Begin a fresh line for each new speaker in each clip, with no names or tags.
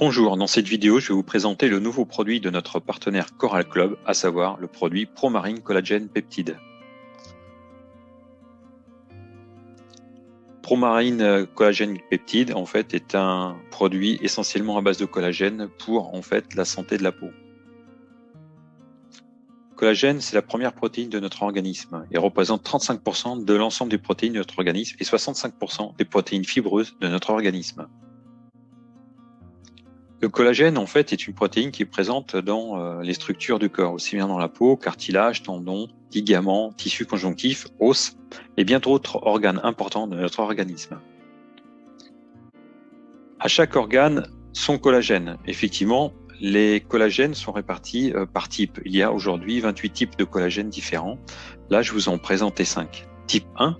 Bonjour, dans cette vidéo, je vais vous présenter le nouveau produit de notre partenaire Coral Club, à savoir le produit Promarine Collagène Peptide. Promarine Collagène Peptide, en fait, est un produit essentiellement à base de collagène pour, en fait, la santé de la peau. Le collagène, c'est la première protéine de notre organisme et représente 35% de l'ensemble des protéines de notre organisme et 65% des protéines fibreuses de notre organisme. Le collagène, en fait, est une protéine qui est présente dans les structures du corps, aussi bien dans la peau, cartilage, tendons, ligaments, tissus conjonctifs, os et bien d'autres organes importants de notre organisme. À chaque organe, son collagène. Effectivement, les collagènes sont répartis par type. Il y a aujourd'hui 28 types de collagène différents. Là, je vous en présentais 5. Type 1,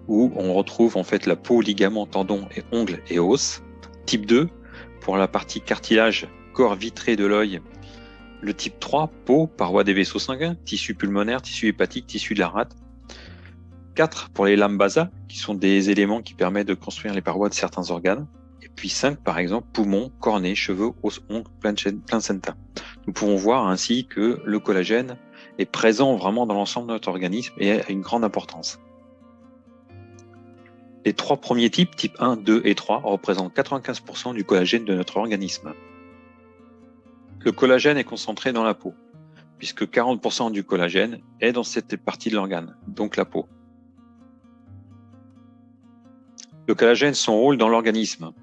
où on retrouve en fait la peau, ligaments, tendons, et ongles et os. Type 2, pour la partie cartilage, corps vitré de l'œil. Le type 3, peau, paroi des vaisseaux sanguins, tissu pulmonaire, tissu hépatique, tissu de la rate. 4, pour les lames basales, qui sont des éléments qui permettent de construire les parois de certains organes. Et puis 5, par exemple, poumons, cornée, cheveux, os, ongles, placenta. Nous pouvons voir ainsi que le collagène est présent vraiment dans l'ensemble de notre organisme et a une grande importance. Les 3 premiers types, type 1, 2 et 3, représentent 95% du collagène de notre organisme. Le collagène est concentré dans la peau, puisque 40% du collagène est dans cette partie de l'organe, donc la peau. Le collagène, son rôle dans l'organisme,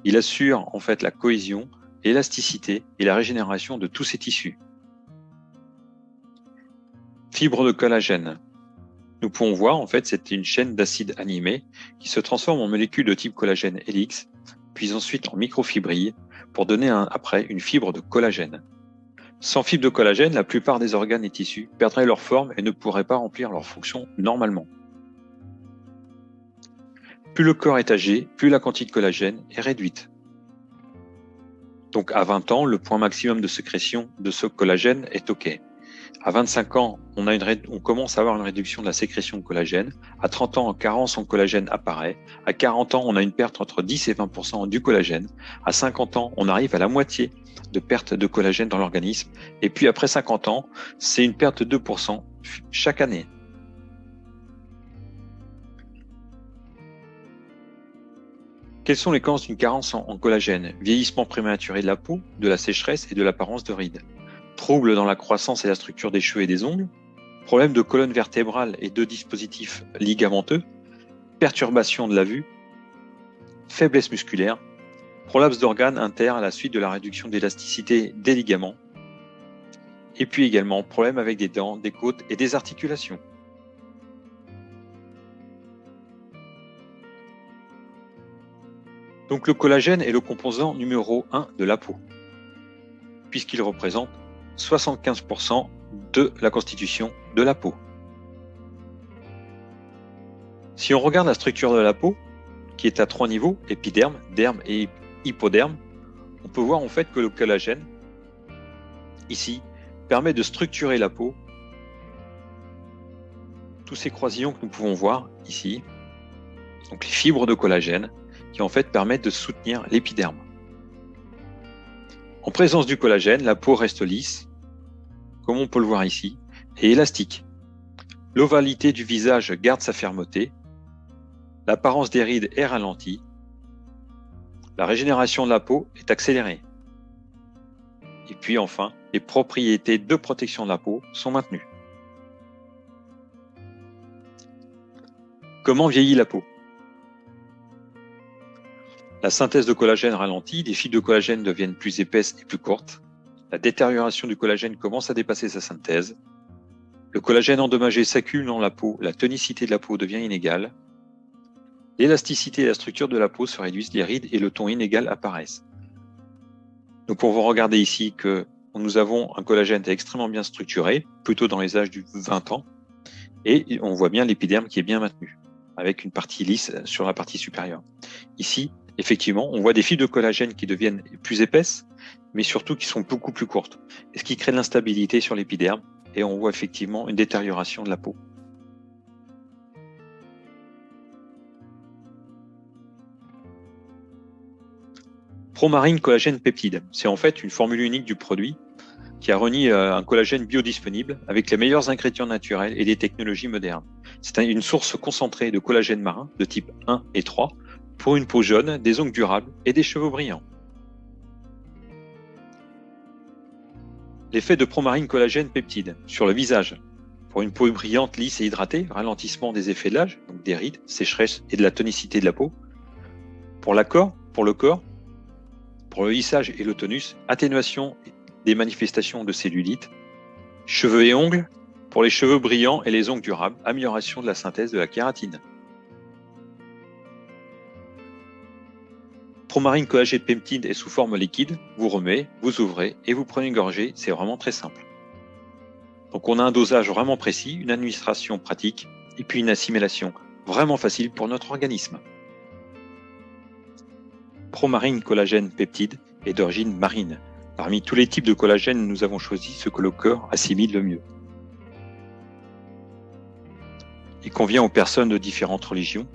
il assure en fait la cohésion, l'élasticité et la régénération de tous ces tissus. Fibres de collagène. Nous pouvons voir en fait c'est une chaîne d'acides animés qui se transforme en molécules de type collagène hélix, puis ensuite en microfibrilles pour donner après une fibre de collagène. Sans fibre de collagène, la plupart des organes et tissus perdraient leur forme et ne pourraient pas remplir leur fonction normalement. Plus le corps est âgé, plus la quantité de collagène est réduite. Donc à 20 ans, le point maximum de sécrétion de ce collagène est OK. À 25 ans, on commence à avoir une réduction de la sécrétion de collagène. À 30 ans, en carence en collagène apparaît. À 40 ans, on a une perte entre 10 et 20% du collagène. À 50 ans, on arrive à la moitié de perte de collagène dans l'organisme. Et puis après 50 ans, c'est une perte de 2% chaque année. Quelles sont les causes d'une carence en collagène? Vieillissement prématuré de la peau, de la sécheresse et de l'apparence de rides. Troubles dans la croissance et la structure des cheveux et des ongles. Problème de colonne vertébrale et de dispositifs ligamenteux. Perturbation de la vue. Faiblesse musculaire. Prolapse d'organes internes à la suite de la réduction d'élasticité des ligaments. Et puis également problème avec des dents, des côtes et des articulations. Donc le collagène est le composant numéro 1 de la peau, puisqu'il représente 75% de la constitution de la peau. Si on regarde la structure de la peau, qui est à 3 niveaux, épiderme, derme et hypoderme, on peut voir en fait que le collagène, ici, permet de structurer la peau. Tous ces croisillons que nous pouvons voir ici, donc les fibres de collagène, qui en fait permettent de soutenir l'épiderme. En présence du collagène, la peau reste lisse, comme on peut le voir ici, et élastique. L'ovalité du visage garde sa fermeté, l'apparence des rides est ralentie, la régénération de la peau est accélérée. Et puis enfin, les propriétés de protection de la peau sont maintenues. Comment vieillit la peau? La synthèse de collagène ralentit, les fibres de collagène deviennent plus épaisses et plus courtes. La détérioration du collagène commence à dépasser sa synthèse. Le collagène endommagé s'accumule dans la peau, la tonicité de la peau devient inégale. L'élasticité et la structure de la peau se réduisent, les rides et le ton inégal apparaissent. Donc on va regarder ici que nous avons un collagène extrêmement bien structuré, plutôt dans les âges de 20 ans, et on voit bien l'épiderme qui est bien maintenu, avec une partie lisse sur la partie supérieure. Ici, effectivement, on voit des fibres de collagène qui deviennent plus épaisses, mais surtout qui sont beaucoup plus courtes, et ce qui crée de l'instabilité sur l'épiderme, et on voit effectivement une détérioration de la peau. Promarine collagène peptide, c'est en fait une formule unique du produit qui a réuni un collagène biodisponible avec les meilleurs ingrédients naturels et des technologies modernes. C'est une source concentrée de collagène marin de type 1 et 3 pour une peau jaune, des ongles durables et des cheveux brillants. L'effet de Promarine collagène peptide sur le visage. Pour une peau brillante, lisse et hydratée, ralentissement des effets de l'âge, donc des rides, sécheresse et de la tonicité de la peau. Pour le corps, pour le lissage et le tonus, atténuation des manifestations de cellulite. Cheveux et ongles, pour les cheveux brillants et les ongles durables, amélioration de la synthèse de la kératine. Promarine collagène peptide est sous forme liquide, vous remuez, vous ouvrez et vous prenez une gorgée, c'est vraiment très simple. Donc on a un dosage vraiment précis, une administration pratique et puis une assimilation vraiment facile pour notre organisme. Promarine collagène peptide est d'origine marine. Parmi tous les types de collagène, nous avons choisi ce que le corps assimile le mieux. Il convient aux personnes de différentes religions,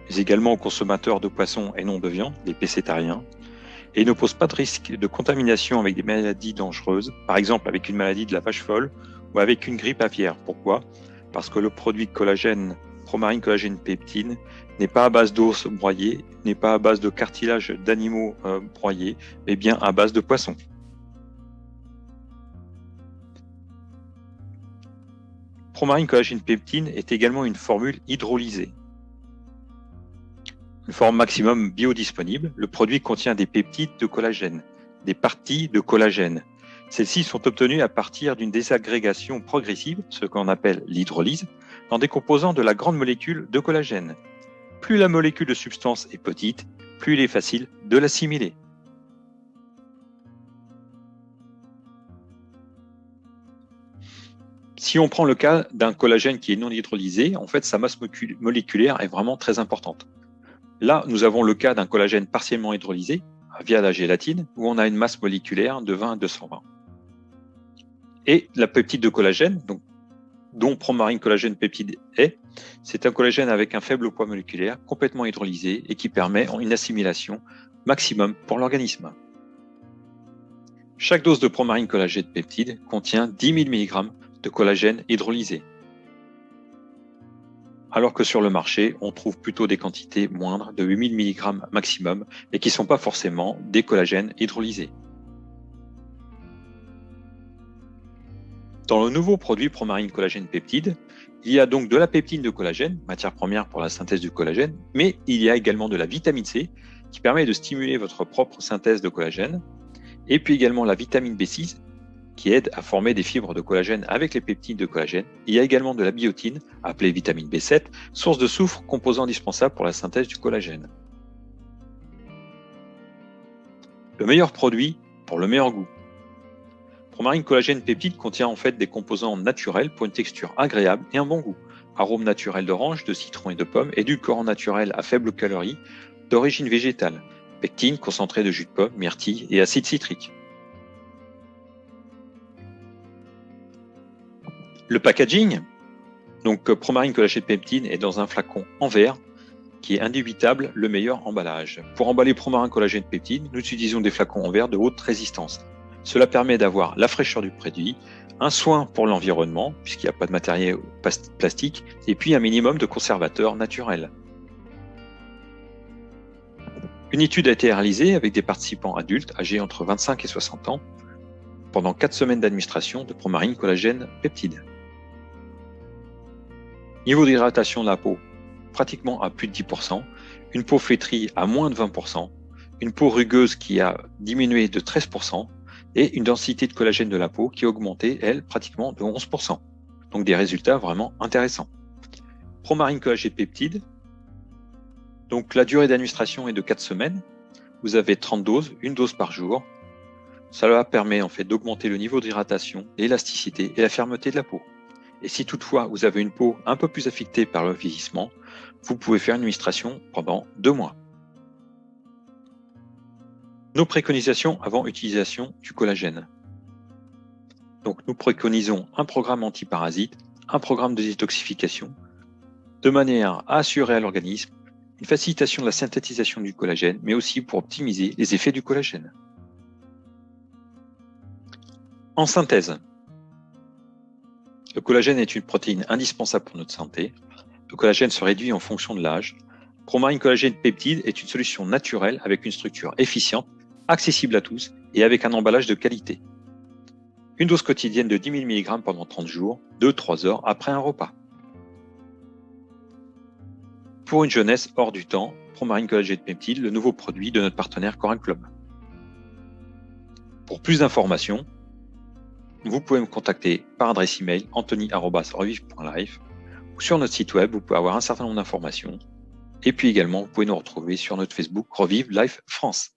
mais également aux consommateurs de poissons et non de viande, les pescétariens, et il ne pose pas de risque de contamination avec des maladies dangereuses, par exemple avec une maladie de la vache folle ou avec une grippe aviaire. Pourquoi? Parce que le produit collagène, Promarine collagène peptide, n'est pas à base d'os broyés, n'est pas à base de cartilage d'animaux broyés, mais bien à base de poissons. Promarine collagène peptide est également une formule hydrolysée. Une forme maximum biodisponible, le produit contient des peptides de collagène, des parties de collagène. Celles-ci sont obtenues à partir d'une désagrégation progressive, ce qu'on appelle l'hydrolyse, dans des composants de la grande molécule de collagène. Plus la molécule de substance est petite, plus il est facile de l'assimiler. Si on prend le cas d'un collagène qui est non hydrolysé, en fait sa masse moléculaire est vraiment très importante. Là, nous avons le cas d'un collagène partiellement hydrolysé via la gélatine, où on a une masse moléculaire de 20 à 220. Et la peptide de collagène, dont Promarine collagène peptide est, c'est un collagène avec un faible poids moléculaire, complètement hydrolysé et qui permet une assimilation maximum pour l'organisme. Chaque dose de Promarine collagène peptide contient 10 000 mg de collagène hydrolysé. Alors que sur le marché, on trouve plutôt des quantités moindres de 8 000 mg maximum et qui ne sont pas forcément des collagènes hydrolysés. Dans le nouveau produit Promarine collagène peptide, il y a donc de la peptine de collagène, matière première pour la synthèse du collagène, mais il y a également de la vitamine C qui permet de stimuler votre propre synthèse de collagène, et puis également la vitamine B6 qui aide à former des fibres de collagène avec les peptides de collagène. Il y a également de la biotine, appelée vitamine B7, source de soufre, composant indispensable pour la synthèse du collagène. Le meilleur produit pour le meilleur goût. Promarine collagène peptide contient en fait des composants naturels pour une texture agréable et un bon goût. Arôme naturel d'orange, de citron et de pomme, édulcorant naturel à faible calorie, d'origine végétale, pectine concentré de jus de pomme, myrtille et acide citrique. Le packaging, donc Promarine collagène peptide est dans un flacon en verre qui est indubitable le meilleur emballage. Pour emballer Promarine collagène peptide, nous utilisons des flacons en verre de haute résistance. Cela permet d'avoir la fraîcheur du produit, un soin pour l'environnement, puisqu'il n'y a pas de matériel plastique, et puis un minimum de conservateurs naturels. Une étude a été réalisée avec des participants adultes âgés entre 25 et 60 ans pendant 4 semaines d'administration de Promarine collagène peptide. Niveau d'hydratation de la peau, pratiquement à plus de 10%, une peau flétrie à moins de 20%, une peau rugueuse qui a diminué de 13%, et une densité de collagène de la peau qui a augmenté, elle, pratiquement de 11%. Donc des résultats vraiment intéressants. Promarine collagène peptide, donc la durée d'administration est de 4 semaines. Vous avez 30 doses, une dose par jour. Cela permet en fait d'augmenter le niveau d'hydratation, l'élasticité et la fermeté de la peau. Et si toutefois vous avez une peau un peu plus affectée par le vieillissement, vous pouvez faire une administration pendant 2 mois. Nos préconisations avant utilisation du collagène. Donc nous préconisons un programme antiparasite, un programme de détoxification, de manière à assurer à l'organisme une facilitation de la synthétisation du collagène, mais aussi pour optimiser les effets du collagène. En synthèse, le collagène est une protéine indispensable pour notre santé. Le collagène se réduit en fonction de l'âge. Promarine Collagène Peptide est une solution naturelle avec une structure efficiente, accessible à tous et avec un emballage de qualité. Une dose quotidienne de 10 000 mg pendant 30 jours, 2-3 heures après un repas. Pour une jeunesse hors du temps, Promarine Collagène Peptide, le nouveau produit de notre partenaire Coral Club. Pour plus d'informations, vous pouvez me contacter par adresse email anthony@revive.life ou sur notre site web, vous pouvez avoir un certain nombre d'informations. Et puis également, vous pouvez nous retrouver sur notre Facebook Revive Life France.